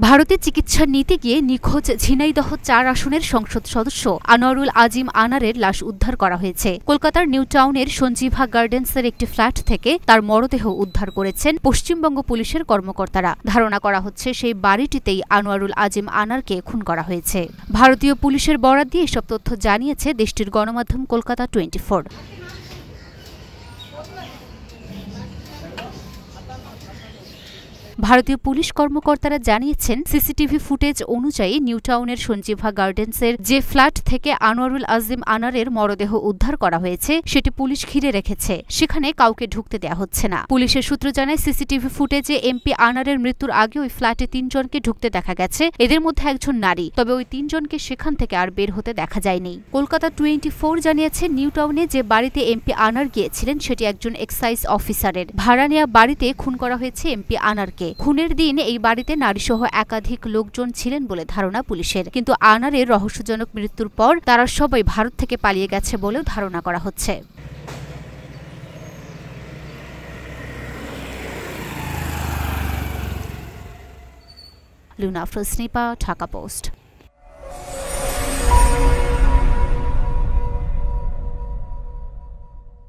ভারতে চিকিৎসা নিতে গিয়ে নিখোঁজ ঝিনাইদহ ৪ আসনের সংসদ সদস্য আনোয়ারুল আজিম আনারের লাশ উদ্ধার করা হয়েছে। কলকাতার নিউ টাউনের সঞ্জীভা গার্ডেন্সের একটি ফ্ল্যাট থেকে তার মরদেহ উদ্ধার করেছেন পশ্চিমবঙ্গ পুলিশের কর্মকর্তারা। ধারণা করা হচ্ছে সেই বাড়িটিতেই আনোয়ারুল আজিম আনারকে খুন করা হয়েছে। ভারতীয় পুলিশের বরাত দিয়ে এসব তথ্য জানিয়েছে দেশটির গণমাধ্যম কলকাতা 24। ভারতীয় পুলিশ কর্মকর্তারা জানিয়েছেন, সিসিটিভি ফুটেজ অনুযায়ী নিউ টাউনের সঞ্জীভা গার্ডেন্সের যে ফ্ল্যাট থেকে আনোয়ারুল আজিম আনারের মরদেহ উদ্ধার করা হয়েছে সেটি পুলিশ ঘিরে রেখেছে। সেখানে কাউকে ঢুকতে দেওয়া হচ্ছে না। পুলিশের সূত্র জানায়, সিসিটিভি ফুটেজে এমপি আনারের মৃত্যুর আগে ওই ফ্ল্যাটে ৩ জনকে ঢুকতে দেখা গেছে। এদের মধ্যে একজন নারী, তবে ওই ৩ জনকে সেখান থেকে আর বের হতে দেখা যায়নি। কলকাতা 24 জানিয়েছে, নিউ টাউনে যে বাড়িতে এমপি আনার গিয়েছিলেন সেটি একজন এক্সাইজ অফিসারের। ভাড়া নেওয়া বাড়িতে খুন করা হয়েছে এমপি আনারকে। খুনের দিন এই বাড়িতে নারীসহ একাধিক লোকজন ছিলেন বলে ধারণা পুলিশের, কিন্তু আনারের রহস্যজনক মৃত্যুর পর তারা সবাই ভারত থেকে পালিয়ে গেছে বলেও ধারণা করা হচ্ছে। লুনা আফরোজ স্নিপা, ঢাকা পোস্ট।